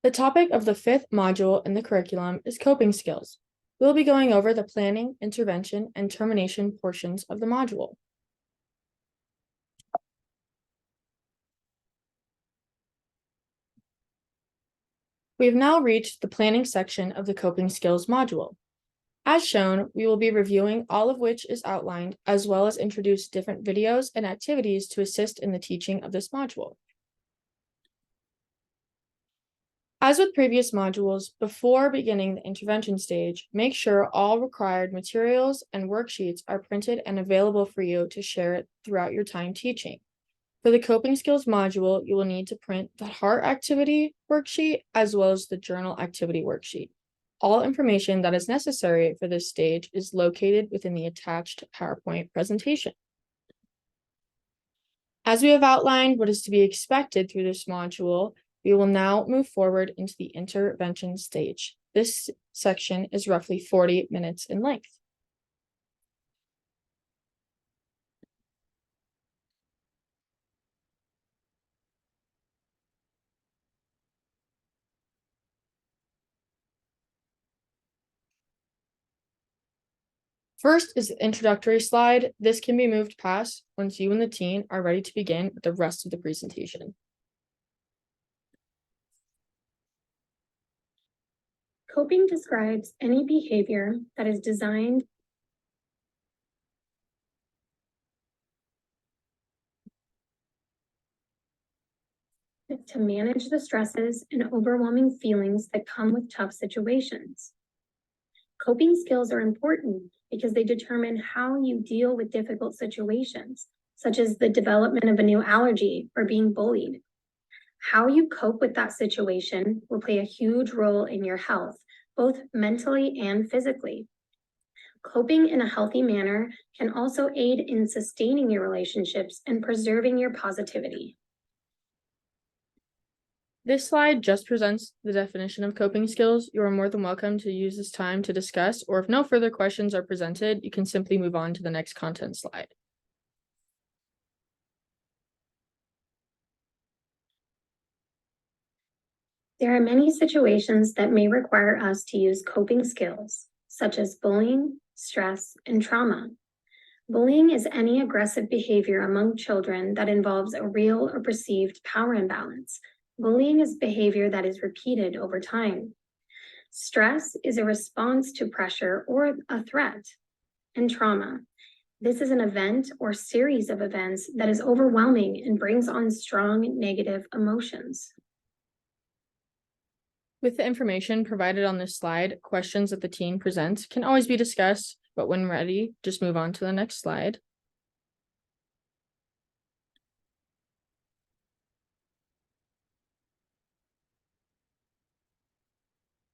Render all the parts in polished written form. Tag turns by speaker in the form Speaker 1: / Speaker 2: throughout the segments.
Speaker 1: The topic of the fifth module in the curriculum is coping skills. We'll be going over the planning, intervention, and termination portions of the module. We have now reached the planning section of the coping skills module. As shown, we will be reviewing all of which is outlined, as well as introduce different videos and activities to assist in the teaching of this module. As with previous modules, before beginning the intervention stage, make sure all required materials and worksheets are printed and available for you to share it throughout your time teaching. For the coping skills module, you will need to print the heart activity worksheet as well as the journal activity worksheet. All information that is necessary for this stage is located within the attached PowerPoint presentation. As we have outlined what is to be expected through this module, we will now move forward into the intervention stage. This section is roughly 40 minutes in length. First is the introductory slide. This can be moved past once you and the team are ready to begin with the rest of the presentation.
Speaker 2: Coping describes any behavior that is designed to manage the stresses and overwhelming feelings that come with tough situations. Coping skills are important because they determine how you deal with difficult situations, such as the development of a new allergy or being bullied. How you cope with that situation will play a huge role in your health, both mentally and physically. Coping in a healthy manner can also aid in sustaining your relationships and preserving your positivity.
Speaker 1: This slide just presents the definition of coping skills. You are more than welcome to use this time to discuss, or if no further questions are presented, you can simply move on to the next content slide.
Speaker 2: There are many situations that may require us to use coping skills, such as bullying, stress, and trauma. Bullying is any aggressive behavior among children that involves a real or perceived power imbalance. Bullying is behavior that is repeated over time. Stress is a response to pressure or a threat. And trauma. This is an event or series of events that is overwhelming and brings on strong negative emotions.
Speaker 1: With the information provided on this slide, questions that the team presents can always be discussed, but when ready, just move on to the next slide.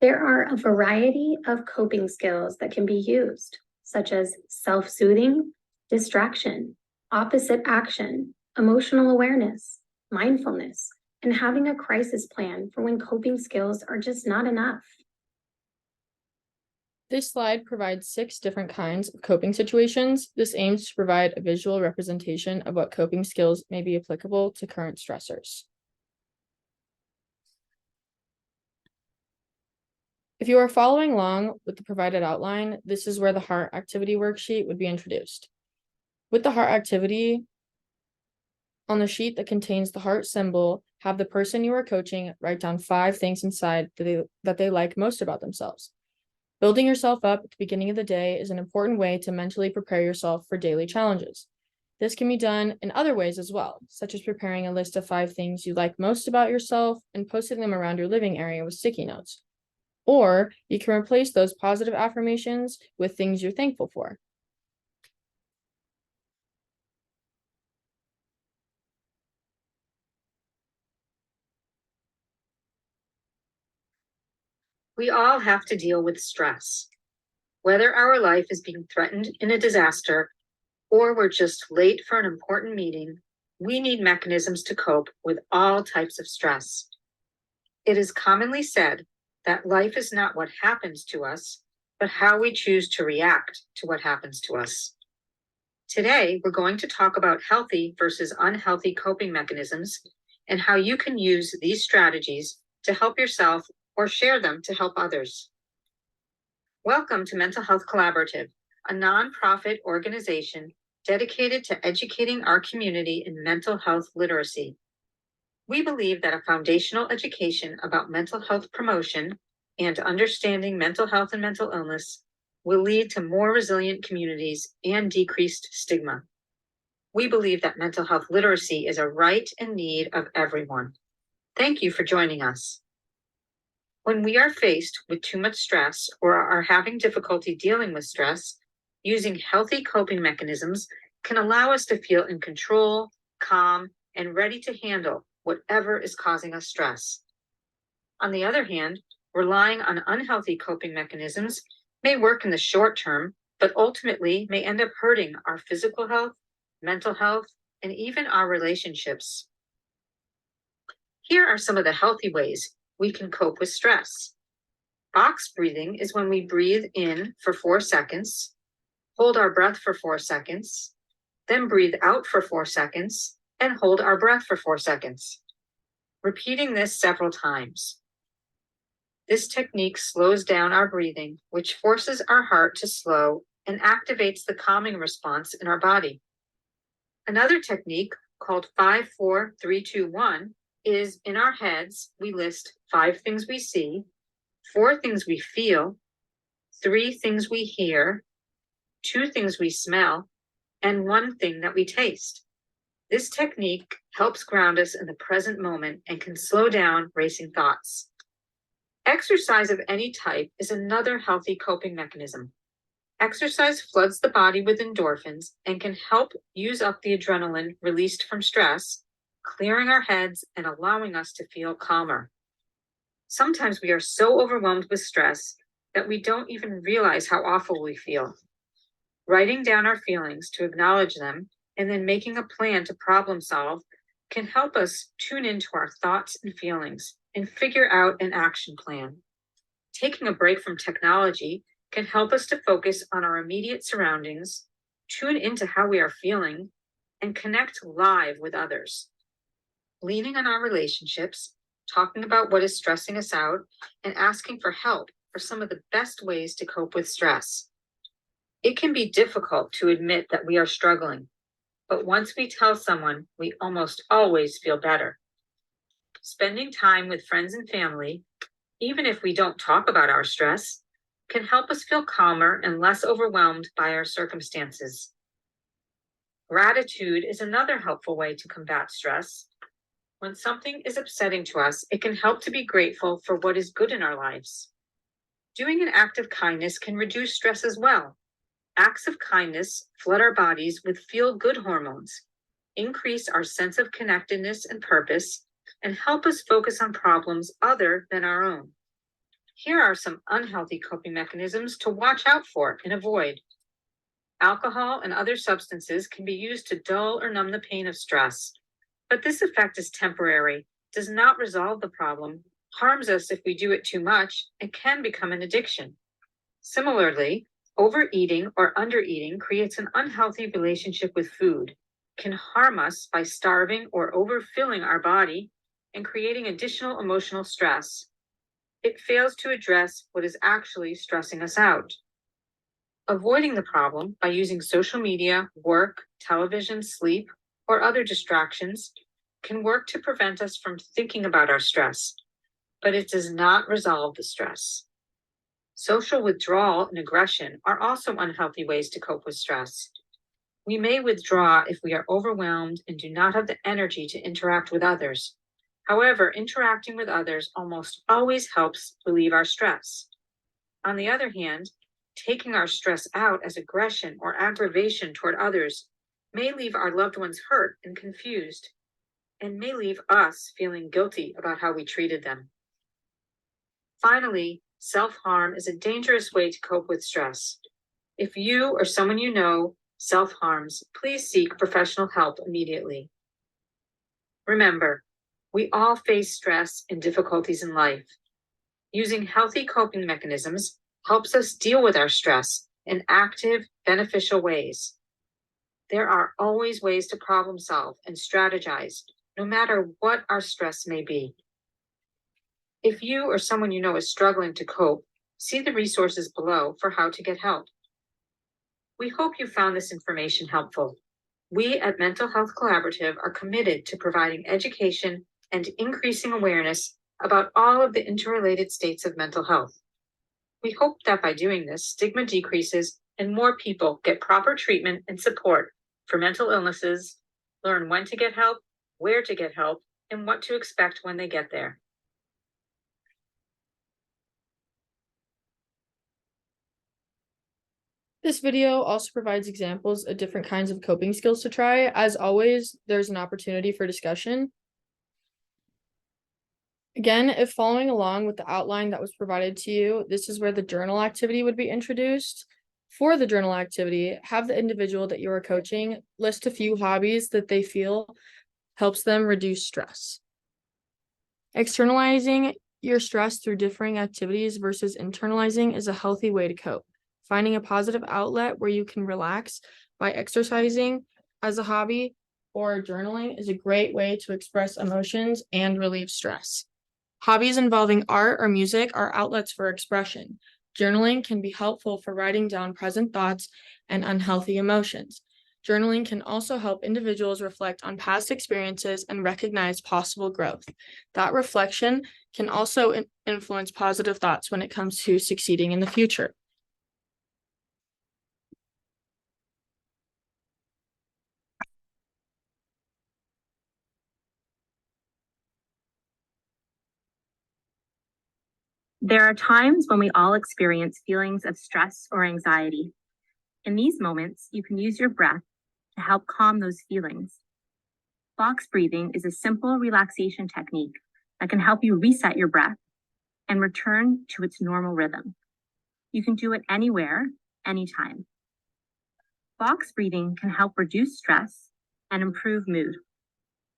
Speaker 2: There are a variety of coping skills that can be used, such as self-soothing, distraction, opposite action, emotional awareness, mindfulness, and having a crisis plan for when coping skills are just not enough.
Speaker 1: This slide provides 6 different kinds of coping situations. This aims to provide a visual representation of what coping skills may be applicable to current stressors. If you are following along with the provided outline, this is where the heart activity worksheet would be introduced. With the heart activity, on the sheet that contains the heart symbol, have the person you are coaching write down 5 things inside that they like most about themselves. Building yourself up at the beginning of the day is an important way to mentally prepare yourself for daily challenges. This can be done in other ways as well, such as preparing a list of 5 things you like most about yourself and posting them around your living area with sticky notes. Or you can replace those positive affirmations with things you're thankful for.
Speaker 3: We all have to deal with stress. Whether our life is being threatened in a disaster or we're just late for an important meeting, we need mechanisms to cope with all types of stress. It is commonly said that life is not what happens to us, but how we choose to react to what happens to us. Today, we're going to talk about healthy versus unhealthy coping mechanisms and how you can use these strategies to help yourself or share them to help others. Welcome to Mental Health Collaborative, a nonprofit organization dedicated to educating our community in mental health literacy. We believe that a foundational education about mental health promotion and understanding mental health and mental illness will lead to more resilient communities and decreased stigma. We believe that mental health literacy is a right and need of everyone. Thank you for joining us. When we are faced with too much stress or are having difficulty dealing with stress, using healthy coping mechanisms can allow us to feel in control, calm, and ready to handle whatever is causing us stress. On the other hand, relying on unhealthy coping mechanisms may work in the short term, but ultimately may end up hurting our physical health, mental health, and even our relationships. Here are some of the healthy ways we can cope with stress. Box breathing is when we breathe in for 4 seconds, hold our breath for 4 seconds, then breathe out for 4 seconds, and hold our breath for 4 seconds. Repeating this several times. This technique slows down our breathing, which forces our heart to slow and activates the calming response in our body. Another technique called 5-4-3-2-1 is in our heads, we list 5 things we see, 4 things we feel, 3 things we hear, 2 things we smell, and 1 thing that we taste. This technique helps ground us in the present moment and can slow down racing thoughts. Exercise of any type is another healthy coping mechanism. Exercise floods the body with endorphins and can help use up the adrenaline released from stress, clearing our heads and allowing us to feel calmer. Sometimes we are so overwhelmed with stress that we don't even realize how awful we feel. Writing down our feelings to acknowledge them and then making a plan to problem solve can help us tune into our thoughts and feelings and figure out an action plan. Taking a break from technology can help us to focus on our immediate surroundings, tune into how we are feeling, and connect live with others. Leaning on our relationships, talking about what is stressing us out, and asking for help are some of the best ways to cope with stress. It can be difficult to admit that we are struggling, but once we tell someone, we almost always feel better. Spending time with friends and family, even if we don't talk about our stress, can help us feel calmer and less overwhelmed by our circumstances. Gratitude is another helpful way to combat stress. When something is upsetting to us, it can help to be grateful for what is good in our lives. Doing an act of kindness can reduce stress as well. Acts of kindness flood our bodies with feel-good hormones, increase our sense of connectedness and purpose, and help us focus on problems other than our own. Here are some unhealthy coping mechanisms to watch out for and avoid. Alcohol and other substances can be used to dull or numb the pain of stress, but this effect is temporary, does not resolve the problem, harms us if we do it too much, and can become an addiction. Similarly, overeating or undereating creates an unhealthy relationship with food, can harm us by starving or overfilling our body and creating additional emotional stress. It fails to address what is actually stressing us out. Avoiding the problem by using social media, work, television, sleep, or other distractions can work to prevent us from thinking about our stress, but it does not resolve the stress. Social withdrawal and aggression are also unhealthy ways to cope with stress. We may withdraw if we are overwhelmed and do not have the energy to interact with others. However, interacting with others almost always helps relieve our stress. On the other hand, taking our stress out as aggression or aggravation toward others may leave our loved ones hurt and confused, and may leave us feeling guilty about how we treated them. Finally, self-harm is a dangerous way to cope with stress. If you or someone you know self-harms, please seek professional help immediately. Remember, we all face stress and difficulties in life. Using healthy coping mechanisms helps us deal with our stress in active, beneficial ways. There are always ways to problem solve and strategize, no matter what our stress may be. If you or someone you know is struggling to cope, see the resources below for how to get help. We hope you found this information helpful. We at Mental Health Collaborative are committed to providing education and increasing awareness about all of the interrelated states of mental health. We hope that by doing this, stigma decreases and more people get proper treatment and support for mental illnesses, learn when to get help, where to get help, and what to expect when they get there.
Speaker 1: This video also provides examples of different kinds of coping skills to try. As always, there's an opportunity for discussion. Again, if following along with the outline that was provided to you, this is where the journal activity would be introduced. For the journal activity, have the individual that you are coaching list a few hobbies that they feel helps them reduce stress. Externalizing your stress through differing activities versus internalizing is a healthy way to cope. Finding a positive outlet where you can relax by exercising as a hobby or journaling is a great way to express emotions and relieve stress. Hobbies involving art or music are outlets for expression. Journaling can be helpful for writing down present thoughts and unhealthy emotions. Journaling can also help individuals reflect on past experiences and recognize possible growth. That reflection can also influence positive thoughts when it comes to succeeding in the future.
Speaker 4: There are times when we all experience feelings of stress or anxiety. In these moments, you can use your breath to help calm those feelings. Box breathing is a simple relaxation technique that can help you reset your breath and return to its normal rhythm. You can do it anywhere, anytime. Box breathing can help reduce stress and improve mood.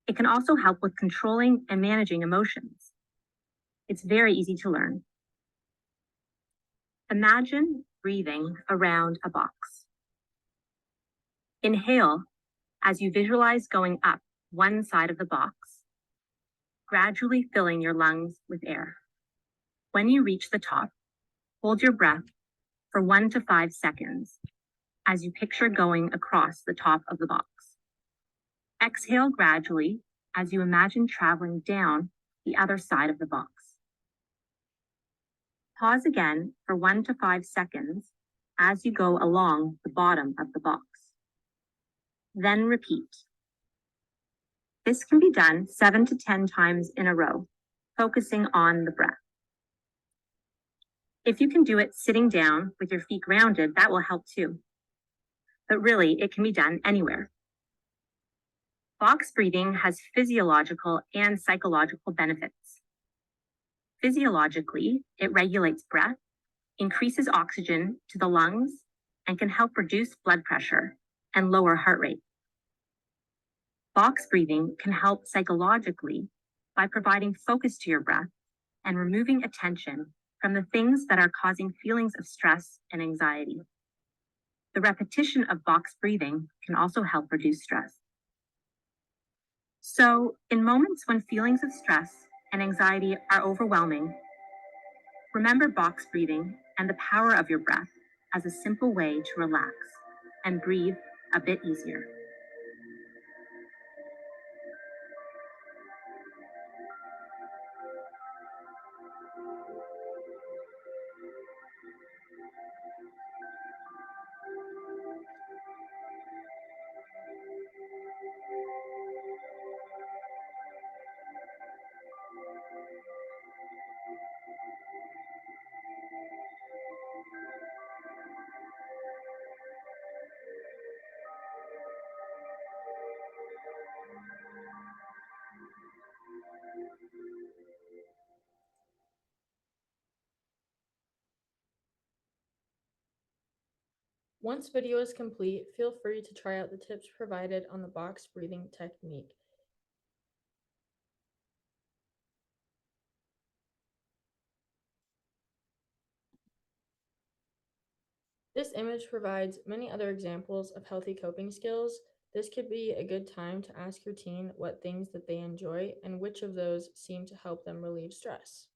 Speaker 4: It can also help with controlling and managing emotions. It's very easy to learn. Imagine breathing around a box. Inhale as you visualize going up one side of the box, gradually filling your lungs with air. When you reach the top, hold your breath for 1 to 5 seconds as you picture going across the top of the box. Exhale gradually as you imagine traveling down the other side of the box. Pause again for 1 to 5 seconds as you go along the bottom of the box. Then repeat. This can be done 7 to 10 times in a row, focusing on the breath. If you can do it sitting down with your feet grounded, that will help too. But really, it can be done anywhere. Box breathing has physiological and psychological benefits. Physiologically, it regulates breath, increases oxygen to the lungs, and can help reduce blood pressure and lower heart rate. Box breathing can help psychologically by providing focus to your breath and removing attention from the things that are causing feelings of stress and anxiety. The repetition of box breathing can also help reduce stress. So, in moments when feelings of stress and anxiety are overwhelming, remember box breathing and the power of your breath as a simple way to relax and breathe a bit easier.
Speaker 1: Once video is complete, feel free to try out the tips provided on the box breathing technique. This image provides many other examples of healthy coping skills. This could be a good time to ask your teen what things that they enjoy and which of those seem to help them relieve stress.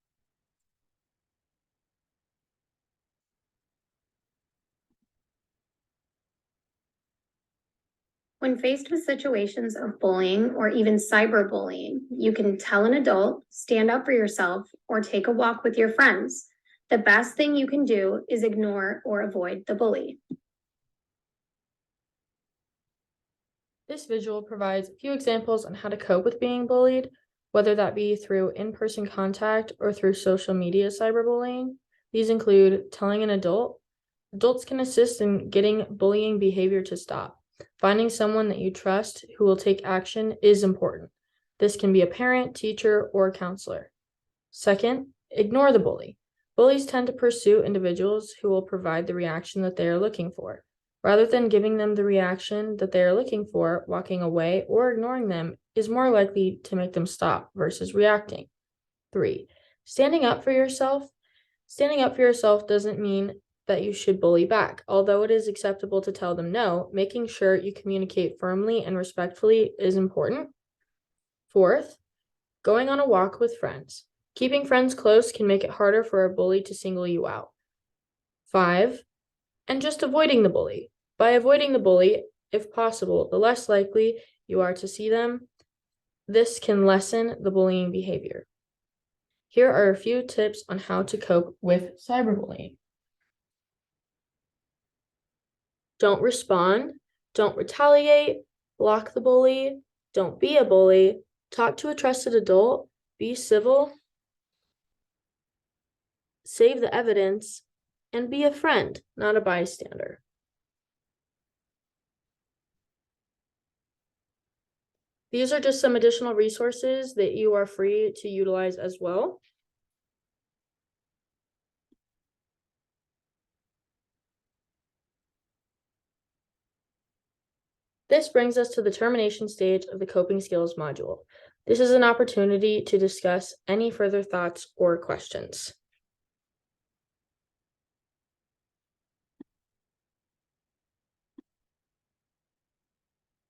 Speaker 2: When faced with situations of bullying or even cyberbullying, you can tell an adult, stand up for yourself, or take a walk with your friends. The best thing you can do is ignore or avoid the bully.
Speaker 1: This visual provides a few examples on how to cope with being bullied, whether that be through in-person contact or through social media cyberbullying. These include telling an adult. Adults can assist in getting bullying behavior to stop. Finding someone that you trust who will take action is important. This can be a parent, teacher, or counselor. Second, ignore the bully. Bullies tend to pursue individuals who will provide the reaction that they are looking for. Rather than giving them the reaction that they are looking for, walking away or ignoring them is more likely to make them stop versus reacting. 3, standing up for yourself. Standing up for yourself doesn't mean that you should bully back. Although it is acceptable to tell them no, making sure you communicate firmly and respectfully is important. 4th, going on a walk with friends. Keeping friends close can make it harder for a bully to single you out. 5, and just avoiding the bully. By avoiding the bully, if possible, the less likely you are to see them. This can lessen the bullying behavior. Here are a few tips on how to cope with cyberbullying. Don't respond, don't retaliate, block the bully, don't be a bully, talk to a trusted adult, be civil, save the evidence, and be a friend, not a bystander. These are just some additional resources that you are free to utilize as well. This brings us to the termination stage of the coping skills module. This is an opportunity to discuss any further thoughts or questions.